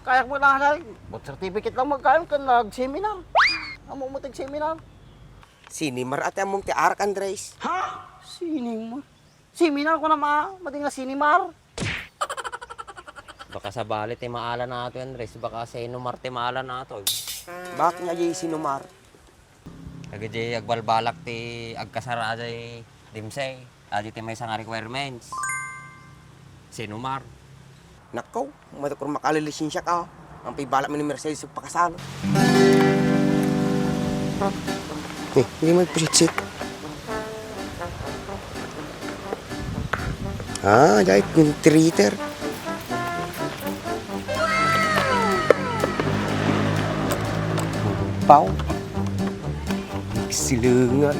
Kaya mo lang kay. But certificate lang magkaon ka nag-seminar. Amo mo seminar. Sinimar at among ti Arak Andres. Sinimar. Seminar ko na mati nga sinimar. Baka sa balit ay maala na ito, Andres. Baka sa inumar ti maala na ito. Bakit nga di sinumar? Kagadi agbalbalak ti agkasara ay dimsay. Adi ti may isang requirements. Sinumar. Nakaw, matakur makalalisensya ka. Ang pibalak mo ni Mercedes yung pakasalo. Hindi mo pusit-sit. Dahil yung treater. Pau. Silungan.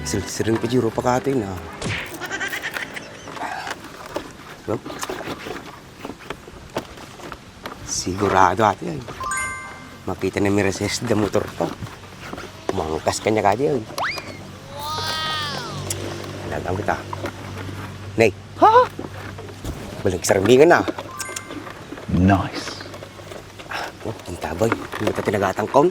Sering pa juro pa katin ah. Sigurado ati ay. Makita na Mercedes da motor to. Mangkas kanya ka di ay. Alam kita. Nay. Ha? Balik sarambingan na. Nice. Kintabay. Hindi ka tinagatang kon.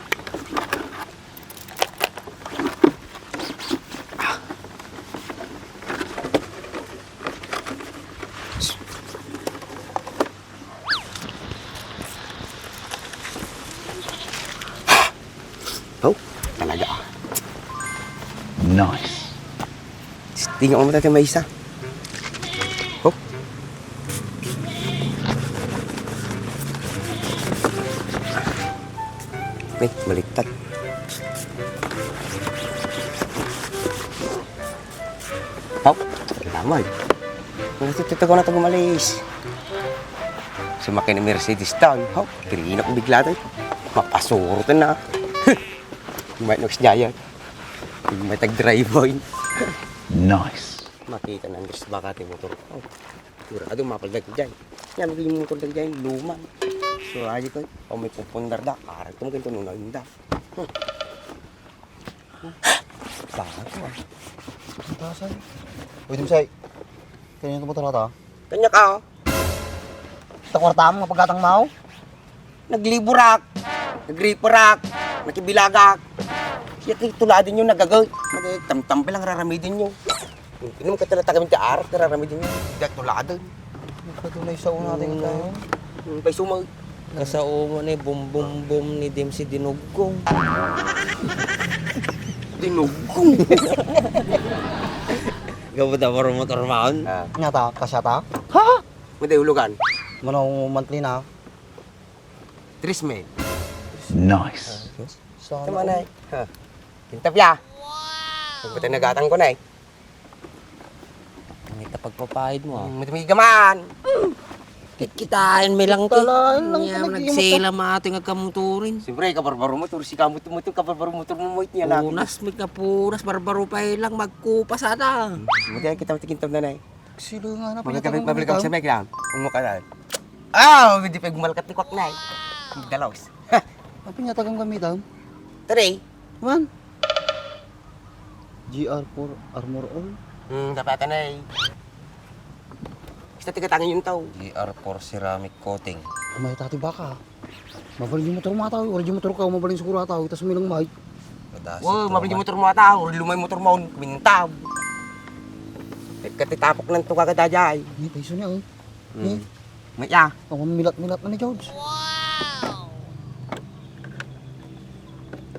Oh, talaga ah. Nice. Tingnan mo natin may isa. Oh. May, baliktad. Oh, laman. Natutito ko na ito gumalis. Sumakay na Mercedes town. Oh, pirina ko bigla tayo. Mapasuro ito na. May nagsiyaya. May tag-drive-in. Nice. Makita na Andres Bakati motor ko. Sigurado mapaldag ko dyan. Yan, yung motor lang dyan, luman. So, ayo ko, may pupundar da. Karag ito mo ganito nung nahinda. Bakit ko ah. Tasan. Uy, Dimsay. Kanya ka motor ata? Kanya ka oh. Sa kwarta mo pagkatang mao. Nagliburak. Nagriparak. Nakibilagak. Siya tuladin yung nagagay. Tamtampe lang raramidin nyo. Inom ka talata kami sa arat, raramidin nyo. Hindi tuladin. Nagpatunay sa una natin tayo. Pay sumag. Kasaumo ni bum-bum-bum ni Dimsi Dinugong. Tinugong. Gawad na parang motor maon. Nga ta, kasya ta? Ha? May ulugan. Manong monthly na. Trisme. Nice. Sana. Tama na eh. Ha. Tintapya. Wow. Pagpatay nagatang ko na eh. Ang pagpapahid mo ah. Matamig gaman. Kikitain may lang ti. Talaan lang Ngayon ka nagsela maating agkamuturin. Siyempre, kabarbaro motor. Si kamot-motor, kabarbaro motor mo mo niya lang. Punas, may kapunas, barbaro pa lang magkupas ata. Mati kita matikintom na na eh. Silo nga na Pabalik ako sa meg lang. Ungo ka na. Hindi pa gumalkat ni Kwak na eh. Dalaws. Ang pinyatagang gamitan? Taray. Man. GR4 Armor All. Dapat na eh. Basta tigatangin yung tao. GR4 ceramic coating. May tati baka. Mabalin yung motor mo tao. Oras yung motor ka, mabalin siguro tao. Tapos milang may. Wow, mabili yung motor mo tao. Lumay motor mo, mintaw. Katitapok ng tuka ka dajay. May peso niya oh. May ya. Ako milat-milat na ni George.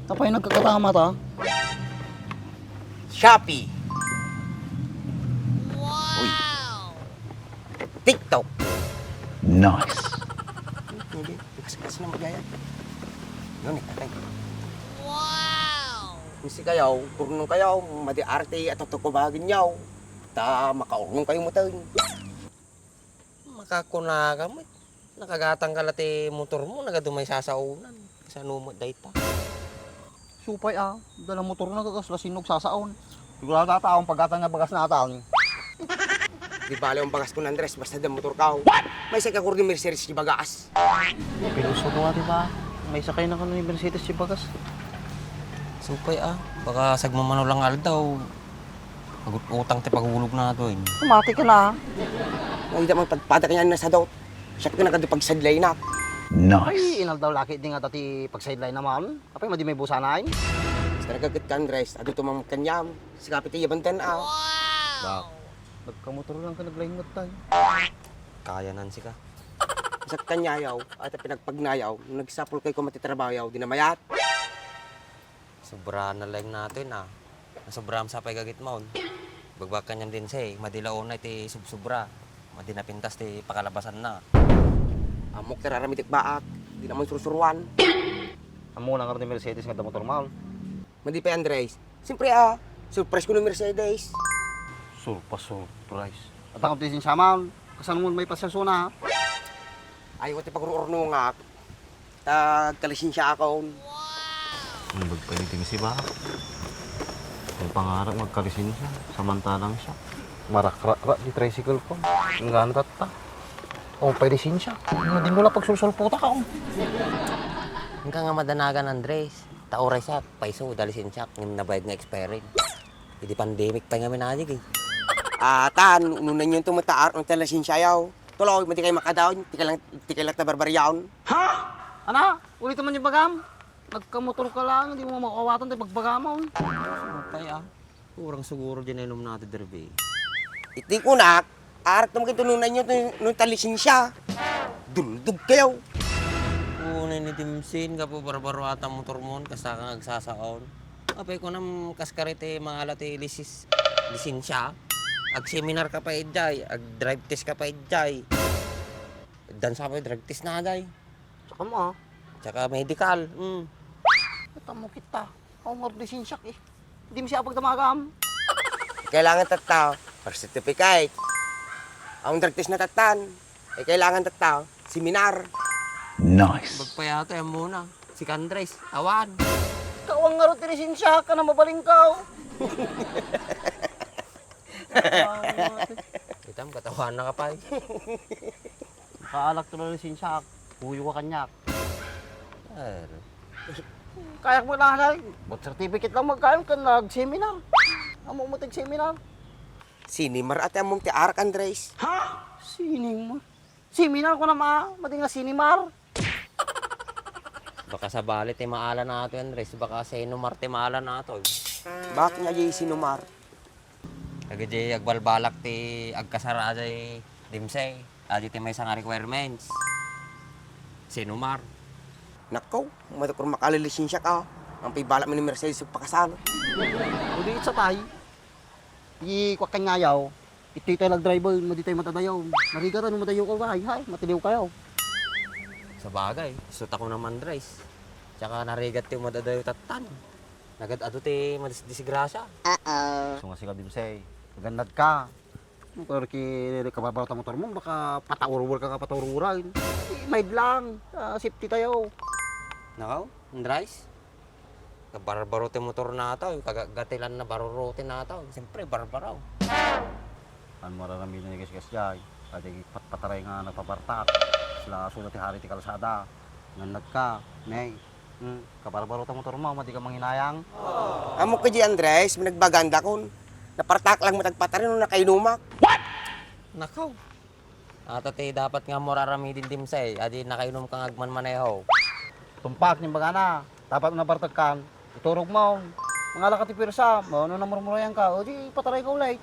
Tapay nagkakatama ta. Shopee. Uy. TikTok. Nice. Hindi. Kasi na magaya. Yun eh, tatay. Wow! Kasi kayaw, purnong kayaw, madi arte at tutubagin yaw. Ta, makaurnong kayo mo tayo. Makakuna ka mo. Nakagatang ka lati motor mo, nagadumay sasaunan. Sa numot dayta. Supay ah. Dalang motor na kakasla sasaon. Siguro na taong pagkatang nga bagas na atang. Di bale ang bagas ko ng Andres, basta da motor ka. May sakakur ni Mercedes si bagas. Piluso ko nga diba? May sakay na ka ng Mercedes si bagas. Supay ah. Baka sagmamano lang daw. Utang ti paghulog na ito eh. Mati ka na. Hindi man pagpada kanya na sa dot. Siya ka nagadupagsadlay na. Nice. Ay, inal daw laki di nga dati pag sideline naman. Apay, madi may busanain. Basta nagagat ka, Andres. Ado tumang kanyam. Sikapit iya bantan Bak, nagkamotor lang ka naglaingot tayo. Kaya nan si ka. Sa kanyayaw at pinagpagnayaw, nagsapol kay ko matitrabayaw, di na mayat. Sobra na lang natin Nasobram sa pagagit maun. Bagbakan niyan din siya madilaon na iti subsubra. Madinapintas ti pakalabasan na. Amok tararamitik baak, di naman surusuruan. Amo lang ka ni Mercedes nga da motor mal. Madi pa Andres. Siyempre surprise ko ng Mercedes. Surprise. At ang kaptisin siya mal. Kasan mo may pasyasuna. Ayaw ti pagruurno nga. Tagkalisin siya ako. Ang bagpaniting si ba? Ang pangarap magkalisin siya. Samantalang siya. Marakra di tricycle ko. Ang gano'n tata. O, pwede sin siya. Hindi mo lang pagsulsulputa ka. Hanggang nga madanagan, Andres. Tauray siya, paiso, dalisin siya, ng nabayad nga expiring. Hindi pandemic pa nga minadig Tan, ununan yung tumataar ng talasin siya yaw. Tuloy, mati kayo makadaon, tikalat na barbaryaon. Ana, ulit naman yung bagam. Nagkamotor ka lang, hindi mo makawatan tayo pagbagamaw. Pay kurang siguro din inom natin, Derby. Iti ko nak, arat naman kayo tununan nyo nung talisin siya. Duldug kayo. Kunin ni Timsin, ka po barbaro ata motor mo, kasakang agsasaon. Apay ko nam kaskarite mga alati lisensya. Ag seminar ka pa ijay, ag drive test ka pa ijay. Dan sa drive test na ijay. Tsaka mo Tsaka medical. Ito mo kita. Ako nga rin siya eh. Hindi mo siya pagdamagam. Kailangan tataw, birth certificate. Ang drug test na tatan, kailangan tataw, seminar. Nice. Bagpayato yan muna. Si Andres, awan. Ikaw ang nga rin siya ka na mabaling ka. Itam, katawan na ka pa Kaalak to na rin siya. Puyo ka kanyak. Er. Kaya mo lang halay. Birth certificate lang magkain ka nag-seminar. Amo mo seminar. Sinimar at among ti arak, Andres. Sinimar. Seminar ko na mati nga sinimar. Baka sa balit maala na ito, Andres. Baka sa inumarte maala na ito. Bakit nga di sinumar? Kagadi agbalbalak ti agkasara jay dimsay. Adi ti may nga requirements. Sinumar. Nakaw, matakor makalilisin siya ka. Ang pibalak mo ni Mercedes yung pakasalo. Udi sa tay. Di kwa kanyayaw. Ito tayo nag-driver, mo di tayo matadayaw. Narigatan mo madayaw ka ba? Hay, matiliw kayo. Sa bagay, suot ako naman, Andres. Tsaka narigat ti madadayo tatan. Nagad-ado ti madisgrasya. So nga siya dimsay. Magandad ka. Pero kababarata motor mo, baka patawurur ka patawururan. Maid lang. Safety tayo. Nakaw, Andres. Barbaro ti motor na ito. Kagatilan na barorote na ito. Siyempre, barbaraw. Ano mararami na yung gas jay. Kaya patpataray nga napabartak. Sila sulat ti hari ti kalsada. Ngandad ka. Nay. Kabarbarata motor mo, madi ka manghinayang. Amo ka di, Andres, nagbaganda kon. Napartak lang matagpatarin nung nakainumak. Nakaw. Ato ti dapat nga morarami din dimsay. Adi nakainom kang agman maneho. Tumpak ni bagana. Dapat na bartag kan. Iturog mo. Mangala ka ti pirsa. Ano na murmurayan ka. O di pataray ka ulay.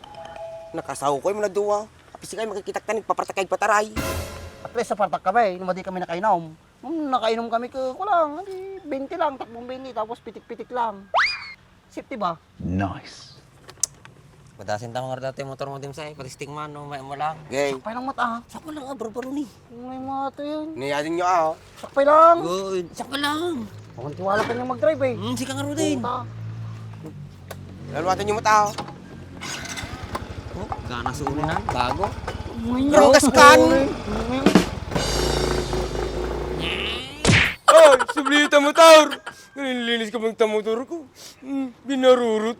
Nakasaw ko yung mga duwa. Kapis kayo makikita ka nagpapartakay pataray. At least sa partak ka ba eh. Hindi kami nakainom. Nung nakainom kami ko lang. Hindi 20 lang. Takbong 20. Tapos pitik-pitik lang. Safety ba? Nice. Madasin ta nga dati motor mo dimsay. Pati stingman, no, may mo lang. Gay. Sakpay lang mata. Saka lang barbaro ni. May mata yun. Niyadin nyo ako. Sakpay lang. Good. Saka lang. Huwag tiwala ka niyang mag-drive eh. Si Kang Rudin. Puta. Laluwatan nyo mata ako. Oh, gana sa ulinan. Bago. Rugas kan! Oh, sublita motor! Nililinis ko bang motor ko. Binarurot